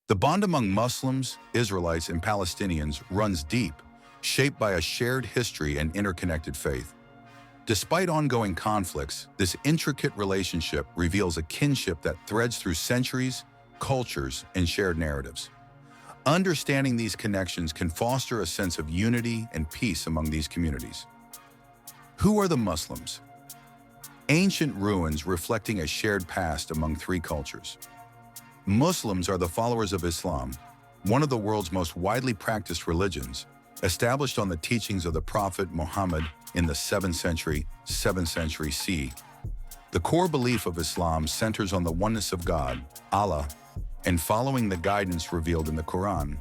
The bond among Muslims, Israelites, and Palestinians runs deep, shaped by a shared history and interconnected faith. Despite ongoing conflicts, this intricate relationship reveals a kinship that threads through centuries, cultures, and shared narratives. Understanding these connections can foster a sense of unity and peace among these communities. Who are the Muslims? Ancient ruins reflecting a shared past among three cultures. Muslims are the followers of Islam, one of the world's most widely practiced religions, established on the teachings of the Prophet Muhammad in the 7th century CE. The core belief of Islam centers on the oneness of God, Allah, and following the guidance revealed in the Quran,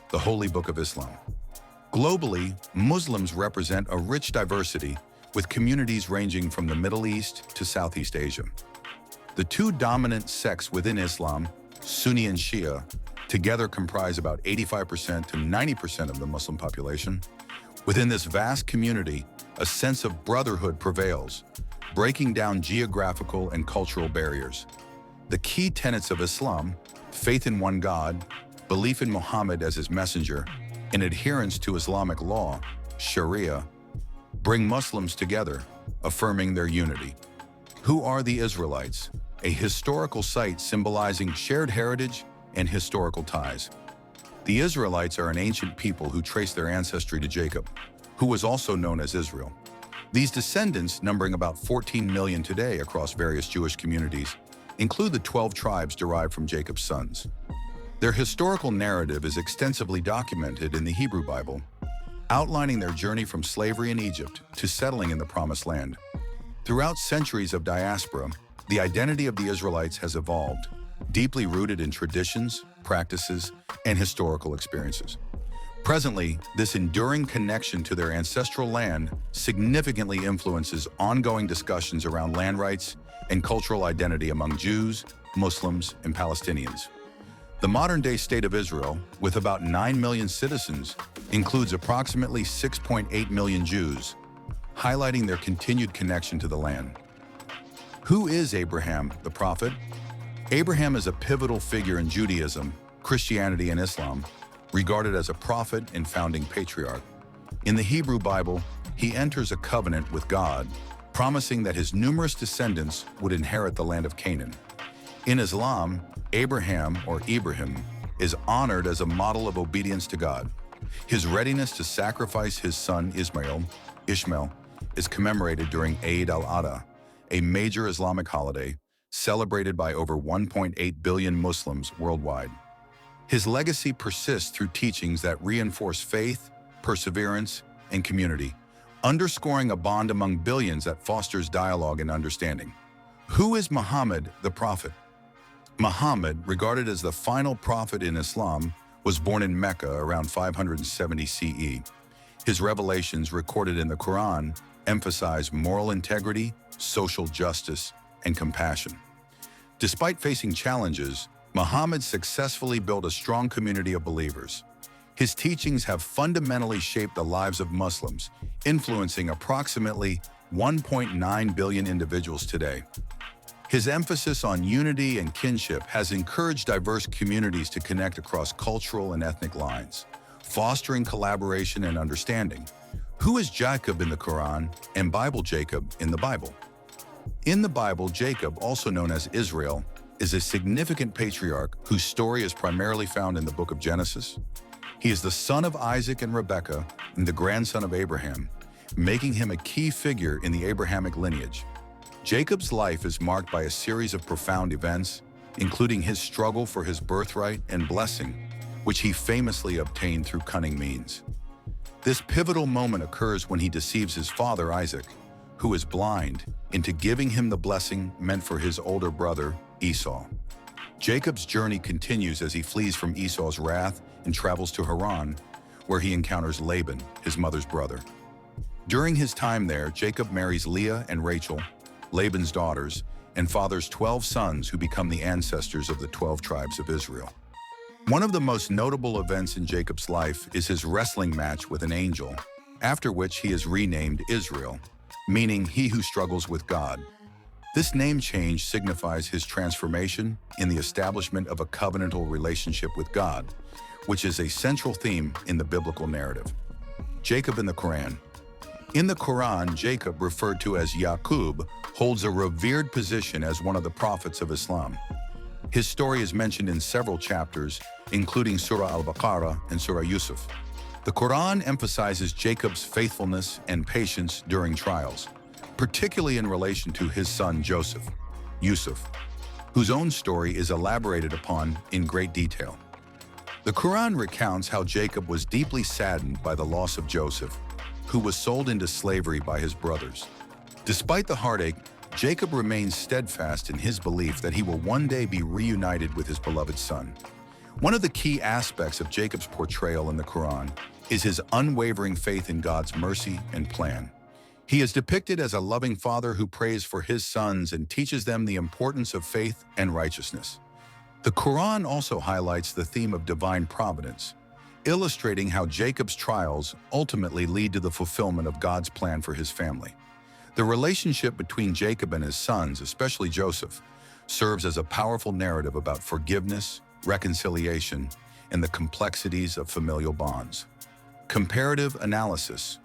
the holy book of Islam. Globally, Muslims represent a rich diversity, with communities ranging from the Middle East to Southeast Asia. The two dominant sects within Islam, Sunni and Shia, together comprise about 85% to 90% of the Muslim population. Within this vast community, a sense of brotherhood prevails, breaking down geographical and cultural barriers. The key tenets of Islam, faith in one God, belief in Muhammad as his messenger, and adherence to Islamic law, Sharia, bring Muslims together, affirming their unity. Who are the Israelites? A historical site symbolizing shared heritage and historical ties. The Israelites are an ancient people who trace their ancestry to Jacob, who was also known as Israel. These descendants, numbering about 14 million today across various Jewish communities, include the 12 tribes derived from Jacob's sons. Their historical narrative is extensively documented in the Hebrew Bible, outlining their journey from slavery in Egypt to settling in the Promised Land. Throughout centuries of diaspora, the identity of the Israelites has evolved, deeply rooted in traditions, practices, and historical experiences. Presently, this enduring connection to their ancestral land significantly influences ongoing discussions around land rights and cultural identity among Jews, Muslims, and Palestinians. The modern-day state of Israel, with about 9 million citizens, includes approximately 6.8 million Jews, highlighting their continued connection to the land. Who is Abraham, the prophet? Abraham is a pivotal figure in Judaism, Christianity, and Islam, regarded as a prophet and founding patriarch. In the Hebrew Bible, he enters a covenant with God, promising that his numerous descendants would inherit the land of Canaan. In Islam, Abraham, or Ibrahim, is honored as a model of obedience to God. His readiness to sacrifice his son Ishmael, is commemorated during Eid al-Adha, a major Islamic holiday celebrated by over 1.8 billion Muslims worldwide. His legacy persists through teachings that reinforce faith, perseverance, and community, underscoring a bond among billions that fosters dialogue and understanding. Who is Muhammad, the prophet? Muhammad, regarded as the final prophet in Islam, was born in Mecca around 570 CE. His revelations, recorded in the Quran, emphasize moral integrity, social justice, and compassion. Despite facing challenges, Muhammad successfully built a strong community of believers. His teachings have fundamentally shaped the lives of Muslims, influencing approximately 1.9 billion individuals today. His emphasis on unity and kinship has encouraged diverse communities to connect across cultural and ethnic lines, fostering collaboration and understanding. Who is Jacob in the Quran and Bible Jacob in the Bible? In the Bible, Jacob, also known as Israel, is a significant patriarch whose story is primarily found in the book of Genesis. He is the son of Isaac and Rebekah and the grandson of Abraham, making him a key figure in the Abrahamic lineage. Jacob's life is marked by a series of profound events, including his struggle for his birthright and blessing, which he famously obtained through cunning means. This pivotal moment occurs when he deceives his father Isaac, who is blind, into giving him the blessing meant for his older brother Esau. Jacob's journey continues as he flees from Esau's wrath and travels to Haran, where he encounters Laban, his mother's brother. During his time there, Jacob marries Leah and Rachel, Laban's daughters, and fathers 12 sons who become the ancestors of the 12 tribes of Israel. One of the most notable events in Jacob's life is his wrestling match with an angel, after which he is renamed Israel, meaning he who struggles with God. This name change signifies his transformation in the establishment of a covenantal relationship with God, which is a central theme in the biblical narrative. Jacob in the Quran. In the Quran, Jacob, referred to as Yaqub, holds a revered position as one of the prophets of Islam. His story is mentioned in several chapters, including Surah Al-Baqarah and Surah Yusuf. The Quran emphasizes Jacob's faithfulness and patience during trials, particularly in relation to his son Yusuf, whose own story is elaborated upon in great detail. The Quran recounts how Jacob was deeply saddened by the loss of Joseph, who was sold into slavery by his brothers. Despite the heartache, Jacob remains steadfast in his belief that he will one day be reunited with his beloved son. One of the key aspects of Jacob's portrayal in the Quran is his unwavering faith in God's mercy and plan. He is depicted as a loving father who prays for his sons and teaches them the importance of faith and righteousness. The Quran also highlights the theme of divine providence, illustrating how Jacob's trials ultimately lead to the fulfillment of God's plan for his family. The relationship between Jacob and his sons, especially Joseph, serves as a powerful narrative about forgiveness, reconciliation, and the complexities of familial bonds. Comparative analysis.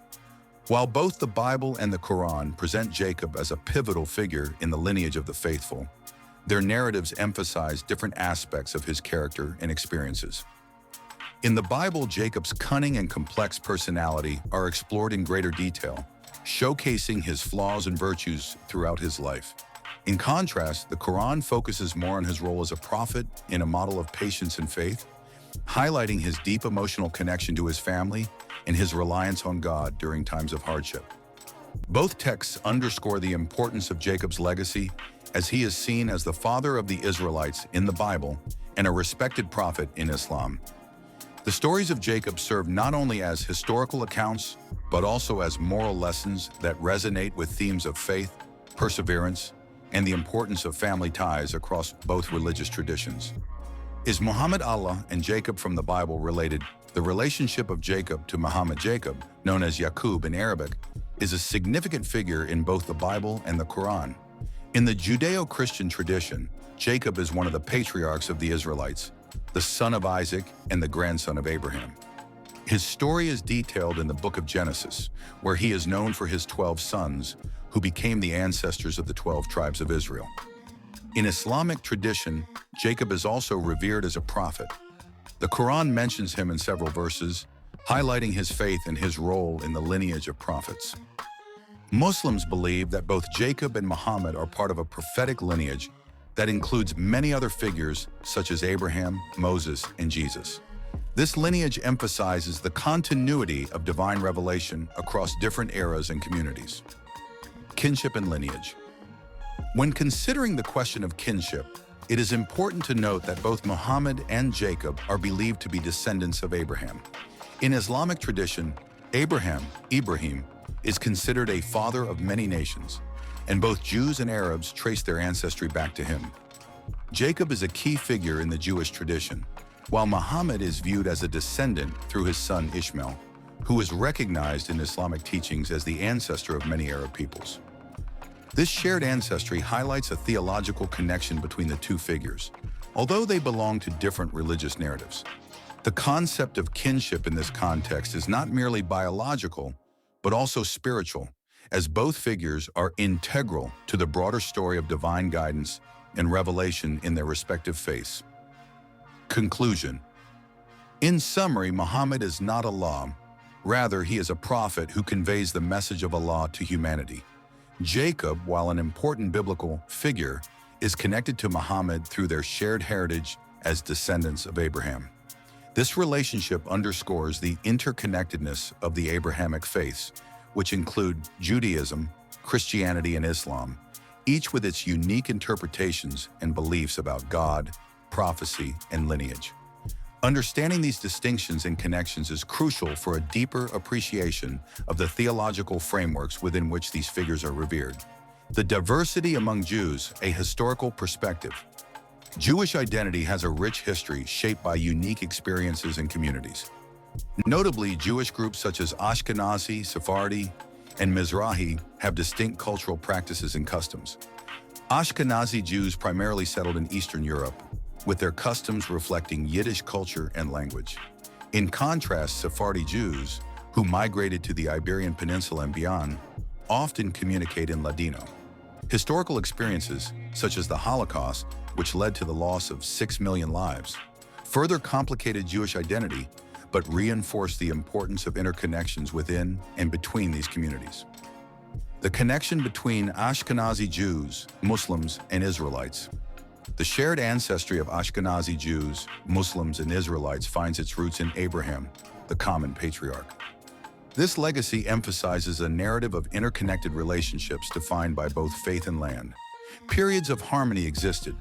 While both the Bible and the Quran present Jacob as a pivotal figure in the lineage of the faithful, their narratives emphasize different aspects of his character and experiences. In the Bible, Jacob's cunning and complex personality are explored in greater detail, showcasing his flaws and virtues throughout his life. In contrast, the Quran focuses more on his role as a prophet and a model of patience and faith, highlighting his deep emotional connection to his family and his reliance on God during times of hardship. Both texts underscore the importance of Jacob's legacy, as he is seen as the father of the Israelites in the Bible and a respected prophet in Islam. The stories of Jacob serve not only as historical accounts, but also as moral lessons that resonate with themes of faith, perseverance, and the importance of family ties across both religious traditions. Is Muhammad Allah and Jacob from the Bible related? The relationship of Jacob to Muhammad Jacob, known as Yaqub in Arabic, is a significant figure in both the Bible and the Quran. In the Judeo-Christian tradition, Jacob is one of the patriarchs of the Israelites, the son of Isaac and the grandson of Abraham. His story is detailed in the book of Genesis, where he is known for his 12 sons, who became the ancestors of the 12 tribes of Israel. In Islamic tradition, Jacob is also revered as a prophet. The Quran mentions him in several verses, highlighting his faith and his role in the lineage of prophets. Muslims believe that both Jacob and Muhammad are part of a prophetic lineage that includes many other figures such as Abraham, Moses, and Jesus. This lineage emphasizes the continuity of divine revelation across different eras and communities. Kinship and lineage. When considering the question of kinship, it is important to note that both Muhammad and Jacob are believed to be descendants of Abraham. In Islamic tradition, Ibrahim, is considered a father of many nations, and both Jews and Arabs trace their ancestry back to him. Jacob is a key figure in the Jewish tradition, while Muhammad is viewed as a descendant through his son Ishmael, who is recognized in Islamic teachings as the ancestor of many Arab peoples. This shared ancestry highlights a theological connection between the two figures, although they belong to different religious narratives. The concept of kinship in this context is not merely biological, but also spiritual, as both figures are integral to the broader story of divine guidance and revelation in their respective faiths. Conclusion. In summary, Muhammad is not Allah. Rather, he is a prophet who conveys the message of Allah to humanity. Jacob, while an important biblical figure, is connected to Muhammad through their shared heritage as descendants of Abraham. This relationship underscores the interconnectedness of the Abrahamic faiths, which include Judaism, Christianity, and Islam, each with its unique interpretations and beliefs about God, prophecy, and lineage. Understanding these distinctions and connections is crucial for a deeper appreciation of the theological frameworks within which these figures are revered. The diversity among Jews, a historical perspective. Jewish identity has a rich history shaped by unique experiences and communities. Notably, Jewish groups such as Ashkenazi, Sephardi, and Mizrahi have distinct cultural practices and customs. Ashkenazi Jews primarily settled in Eastern Europe, with their customs reflecting Yiddish culture and language. In contrast, Sephardi Jews, who migrated to the Iberian Peninsula and beyond, often communicate in Ladino. Historical experiences, such as the Holocaust, which led to the loss of 6 million lives, further complicated Jewish identity, but reinforced the importance of interconnections within and between these communities. The connection between Ashkenazi Jews, Muslims, and Israelites. The shared ancestry of Ashkenazi Jews, Muslims, and Israelites finds its roots in Abraham, the common patriarch. This legacy emphasizes a narrative of interconnected relationships defined by both faith and land. Periods of harmony existed,